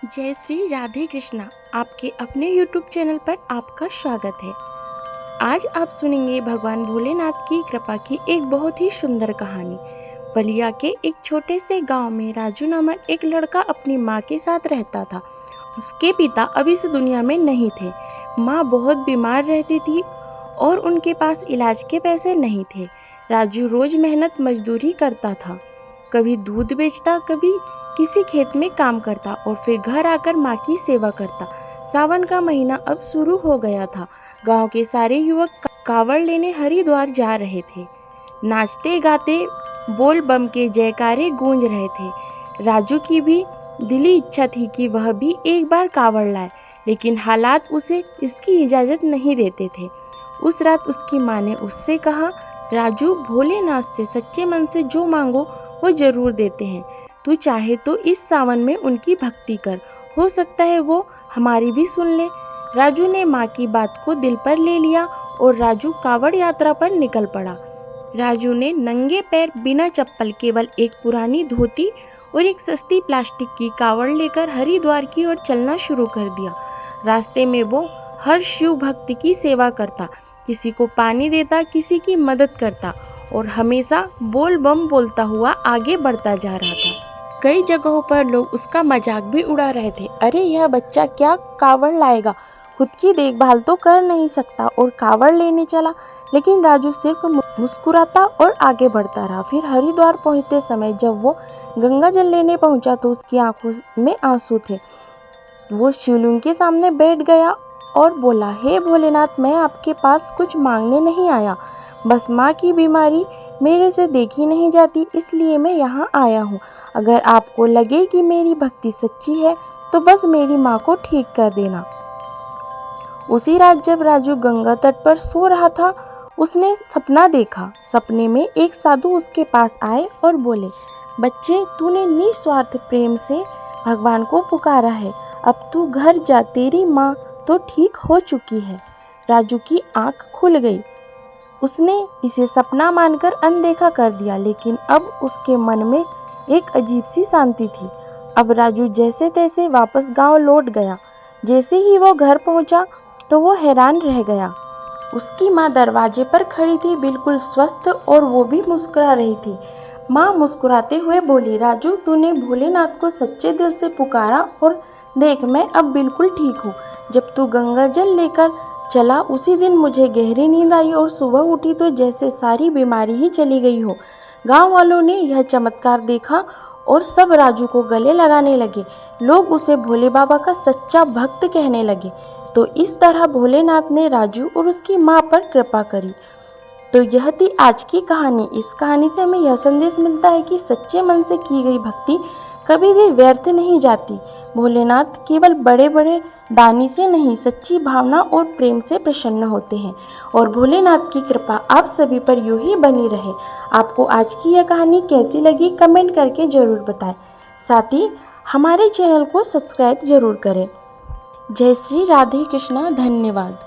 जय श्री राधे कृष्णा। आपके अपने YouTube चैनल पर आपका स्वागत है। आज आप सुनेंगे भगवान भोलेनाथ की कृपा की एक बहुत ही सुंदर कहानी। बलिया के एक छोटे से गांव में राजू नामक एक लड़का अपनी माँ के साथ रहता था। उसके पिता अब इस दुनिया में नहीं थे। माँ बहुत बीमार रहती थी और उनके पास इलाज के पैसे नहीं थे। राजू रोज मेहनत मजदूरी करता था, कभी दूध बेचता, कभी किसी खेत में काम करता और फिर घर आकर माँ की सेवा करता। सावन का महीना अब शुरू हो गया था। गांव के सारे युवक कावड़ लेने हरिद्वार जा रहे थे। नाचते गाते बोल बम के जयकारे गूंज रहे थे। राजू की भी दिली इच्छा थी कि वह भी एक बार कावड़ लाए, लेकिन हालात उसे इसकी इजाज़त नहीं देते थे। उस रात उसकी माँ ने उससे कहा, राजू, भोलेनाथ से सच्चे मन से जो मांगो वो जरूर देते हैं। तू चाहे तो इस सावन में उनकी भक्ति कर, हो सकता है वो हमारी भी सुन ले। राजू ने माँ की बात को दिल पर ले लिया और राजू कावड़ यात्रा पर निकल पड़ा। राजू ने नंगे पैर बिना चप्पल केवल एक पुरानी धोती और एक सस्ती प्लास्टिक की कावड़ लेकर हरिद्वार की ओर चलना शुरू कर दिया। रास्ते में वो हर शिव भक्त की सेवा करता, किसी को पानी देता, किसी की मदद करता और हमेशा बोल बम बोलता हुआ आगे बढ़ता जा रहा था। कई जगहों पर लोग उसका मजाक भी उड़ा रहे थे। अरे, यह बच्चा क्या कावड़ लाएगा, खुद की देखभाल तो कर नहीं सकता और कावड़ लेने चला। लेकिन राजू सिर्फ मुस्कुराता और आगे बढ़ता रहा। फिर हरिद्वार पहुंचते समय जब वो गंगा जल लेने पहुंचा तो उसकी आंखों में आंसू थे। वो शिवलिंग के सामने बैठ गया और बोला, हे भोलेनाथ, मैं आपके पास कुछ मांगने नहीं आया, बस माँ की बीमारी मेरे से देखी नहीं जाती, इसलिए मैं यहाँ आया हूँ। अगर आपको लगे कि मेरी भक्ति सच्ची है तो बस मेरी माँ को ठीक कर देना। उसी रात जब राजू गंगा तट पर सो रहा था, उसने सपना देखा। सपने में एक साधु उसके पास आए और बोले, बच्चे, तूने निस्वार्थ प्रेम से भगवान को पुकारा है, अब तू घर जा, तेरी माँ तो ठीक हो चुकी है। राजू की आंख खुल गई। उसने इसे सपना मानकर अनदेखा कर दिया, लेकिन अब उसके मन में एक अजीब सी शांति थी। अब राजू जैसे तैसे वापस गांव लौट गया। जैसे ही वो घर पहुंचा तो वो हैरान रह गया। उसकी माँ दरवाजे पर खड़ी थी, बिल्कुल स्वस्थ, और वो भी मुस्कुरा रही थी। माँ मुस्कुराते हुए बोली, राजू, तूने भोलेनाथ को सच्चे दिल से पुकारा और देख, मैं अब बिल्कुल ठीक हूँ। जब तू गंगा जल लेकर चला उसी दिन मुझे गहरी नींद आई और सुबह उठी तो जैसे सारी बीमारी ही चली गई हो। गांव वालों ने यह चमत्कार देखा और सब राजू को गले लगाने लगे। लोग उसे भोले बाबा का सच्चा भक्त कहने लगे। तो इस तरह भोलेनाथ ने राजू और उसकी माँ पर कृपा करी। तो यह थी आज की कहानी। इस कहानी से हमें यह संदेश मिलता है कि सच्चे मन से की गई भक्ति कभी भी व्यर्थ नहीं जाती। भोलेनाथ केवल बड़े बड़े दानी से नहीं, सच्ची भावना और प्रेम से प्रसन्न होते हैं। और भोलेनाथ की कृपा आप सभी पर यूं ही बनी रहे। आपको आज की यह कहानी कैसी लगी, कमेंट करके ज़रूर बताएं। साथ ही हमारे चैनल को सब्सक्राइब जरूर करें। जय श्री राधे कृष्णा। धन्यवाद।